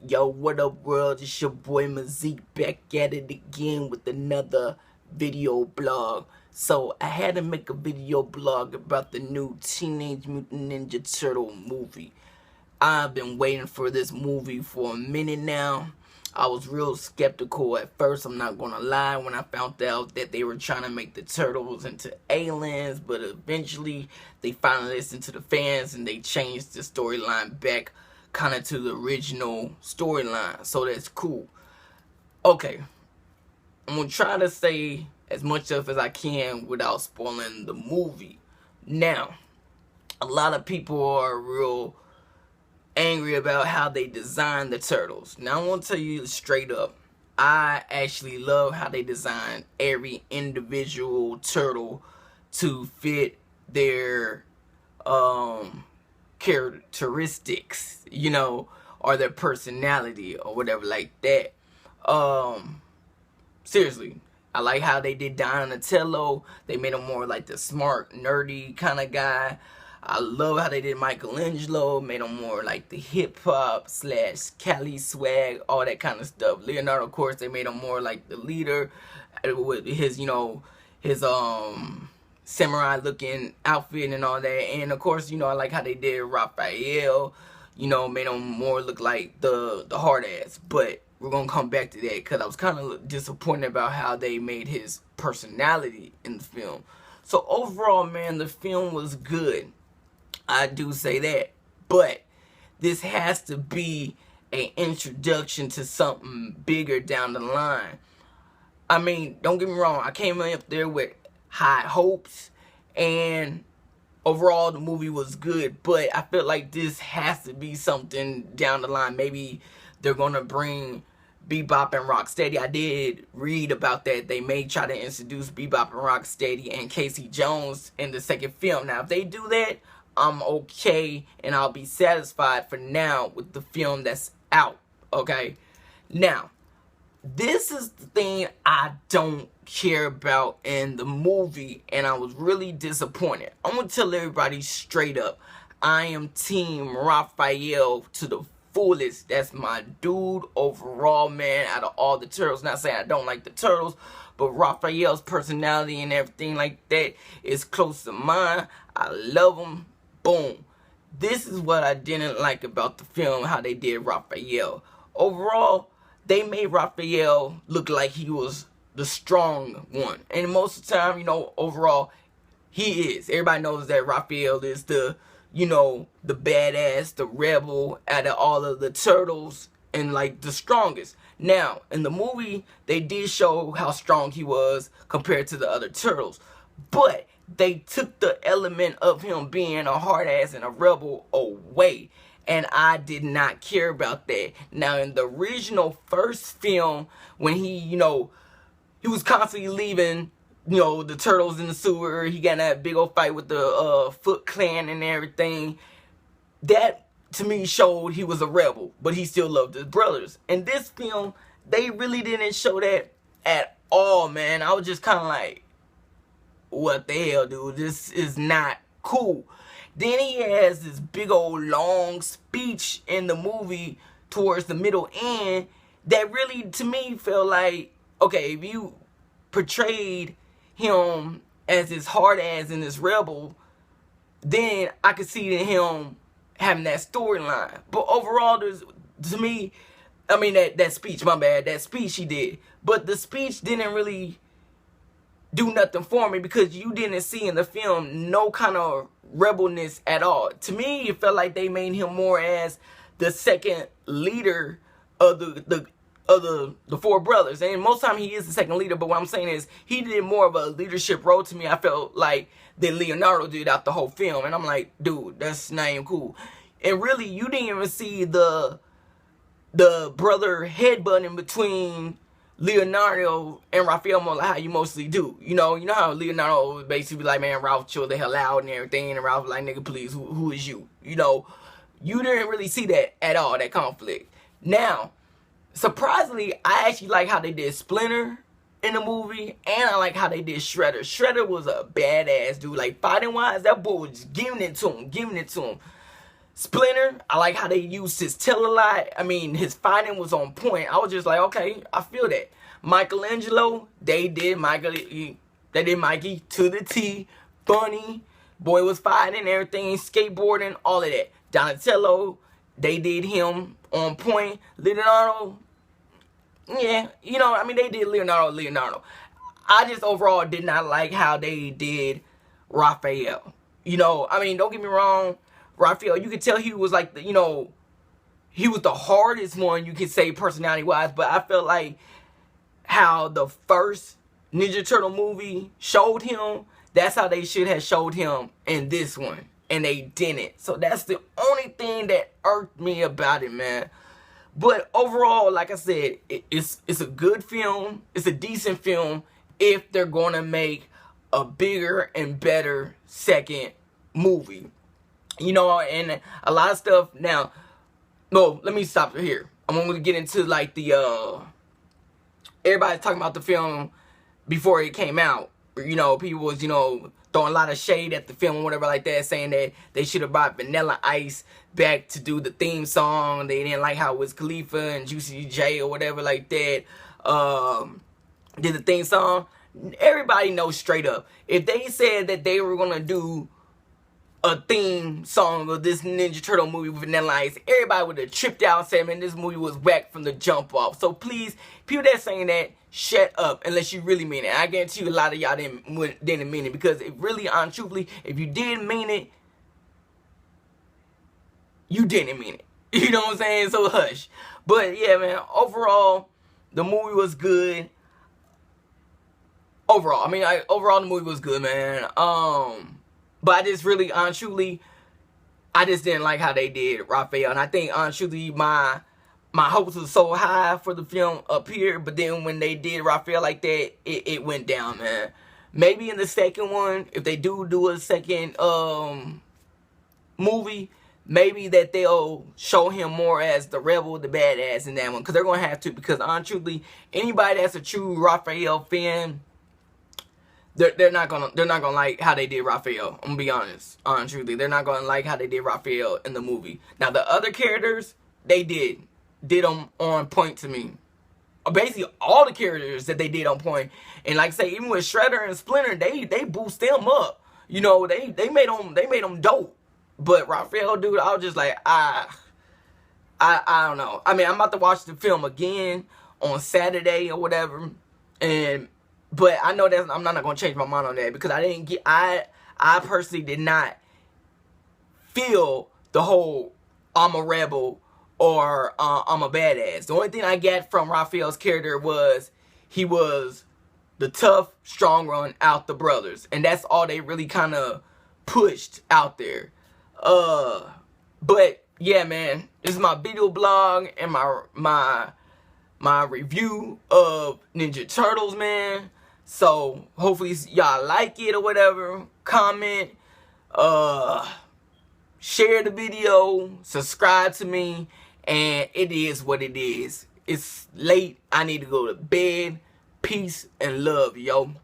Yo, what up world? It's your boy Mazik back at it again with another video blog. So I had to make a video blog about the new Teenage Mutant Ninja Turtle movie. I've been waiting for this movie for a minute now. I was real skeptical at first, I'm not gonna lie, when I found out that they were trying to make the turtles into aliens, but eventually they finally listened to the fans and they changed the storyline back kind of to the original storyline, so that's cool. Okay, I'm gonna try to say as much of as I can without spoiling the movie. Now, a lot of people are real angry about how they designed the turtles. Now I want to tell you straight up, I actually love how they designed every individual turtle to fit their characteristics, or their personality or whatever like that. Seriously, I like how they did Donatello. They made him more like the smart, nerdy kind of guy. I love how they did Michelangelo, made him more like the hip-hop / Cali swag, all that kind of stuff. Leonardo, of course, they made him more like the leader with his, his samurai looking outfit and all that. And of course, I like how they did Raphael, made him more look like the hard ass. But we're gonna come back to that because I was kind of disappointed about how they made his personality in the film. So overall, man, the film was good. I do say that, but this has to be an introduction to something bigger down the line. I mean, don't get me wrong, I came up there with high hopes, and overall the movie was good, but I feel like this has to be something down the line. Maybe they're gonna bring Bebop and Rocksteady. I did read about that. They may try to introduce Bebop and Rocksteady and Casey Jones in the second film. Now, if they do that, I'm okay, and I'll be satisfied for now with the film that's out, okay? Now, this is the thing I don't care about in the movie, and I was really disappointed. I'm going to tell everybody straight up, I am Team Raphael to the fullest. That's my dude overall, man, out of all the turtles. Not saying I don't like the turtles, but Raphael's personality and everything like that is close to mine. I love him. Boom. This is what I didn't like about the film, how they did Raphael. Overall, they made Raphael look like he was the strong one. And most of the time, overall, he is. Everybody knows that Raphael is the badass, the rebel out of all of the turtles, and like the strongest. Now, in the movie, they did show how strong he was compared to the other turtles. But they took the element of him being a hard ass and a rebel away, and I did not care about that. Now, in the original first film, when he was constantly leaving, the turtles in the sewer, he got in that big old fight with the Foot Clan and everything, that to me showed he was a rebel, but he still loved his brothers. In this film, they really didn't show that at all, man. I was just kind of like, what the hell, dude? This is not cool. Then he has this big old long speech in the movie towards the middle end that really, to me, felt like, okay, if you portrayed him as this hard ass and this rebel, then I could see him having that storyline. But overall, to me, I mean, that speech, my bad, that speech he did. But the speech didn't really do nothing for me because you didn't see in the film no kind of rebelness at all. To me, it felt like they made him more as the second leader of the four brothers. And most of the time he is the second leader, but what I'm saying is he did more of a leadership role to me, I felt like, than Leonardo did out the whole film. And I'm like, dude, that's not even cool. And really, you didn't even see the brother headbutting between Leonardo and Raphael more like how you mostly do. You know how Leonardo would basically be like, man, Ralph, chill the hell out and everything, and Ralph was like, nigga, please, who is you? You didn't really see that at all, that conflict. Now, surprisingly, I actually like how they did Splinter in the movie, and I like how they did Shredder. Shredder was a badass dude. Like, fighting wise, that boy was just giving it to him. Splinter, I like how they used his tail a lot. I mean, his fighting was on point. I was just like, okay, I feel that. Michelangelo, they did Mikey to the T. Funny. Boy was fighting, everything, skateboarding, all of that. Donatello, they did him on point. Leonardo, yeah, you know, I mean, they did Leonardo. I just overall did not like how they did Raphael. You know, I mean, don't get me wrong, Raphael, you could tell he was like, he was the hardest one, you could say, personality-wise, but I felt like how the first Ninja Turtle movie showed him, that's how they should have showed him in this one. And they didn't. So that's the only thing that irked me about it, man. But overall, like I said, it's a good film. It's a decent film if they're going to make a bigger and better second movie. You know, and a lot of stuff. Now, no, let me stop here. I'm going to get into like the, everybody's talking about the film before it came out. You know, people was, throwing a lot of shade at the film or whatever like that, saying that they should have brought Vanilla Ice back to do the theme song. They didn't like how it was Khalifa and Juicy J or whatever like that did the theme song. Everybody knows straight up, if they said that they were going to do a theme song of this Ninja Turtle movie with Vanilla Ice, everybody would have tripped out and said, man, this movie was whack from the jump off. So please, people that saying that, shut up unless you really mean it. I guarantee you a lot of y'all didn't mean it, because it really, truthfully, if you didn't mean it, you didn't mean it. You know what I'm saying? So hush. But yeah, man, overall, the movie was good. Overall, the movie was good, man. But I just really, truly, I just didn't like how they did Raphael. And I think, truly, my hopes were so high for the film up here. But then when they did Raphael like that, it went down, man. Maybe in the second one, if they do a second movie, maybe that they'll show him more as the rebel, the badass in that one. Because they're going to have to. Because, truly, anybody that's a true Raphael fan, they're not gonna like how they did Raphael. I'm gonna be honest, truly, they're not gonna like how they did Raphael in the movie. Now the other characters, they did them on point to me. Basically all the characters that they did on point. And like I say, even with Shredder and Splinter, they boost them up. You know, they made them dope. But Raphael, dude, I was just like, I don't know. I mean, I'm about to watch the film again on Saturday or whatever, but I know that I'm not going to change my mind on that, because I personally did not feel the whole I'm a rebel or I'm a badass. The only thing I got from Raphael's character was he was the tough, strong one out the brothers. And that's all they really kind of pushed out there. But yeah, man, this is my video blog and my review of Ninja Turtles, man. So hopefully y'all like it or whatever. Comment, share the video, subscribe to me, and it is what it is. It's late. I need to go to bed. Peace and love, yo.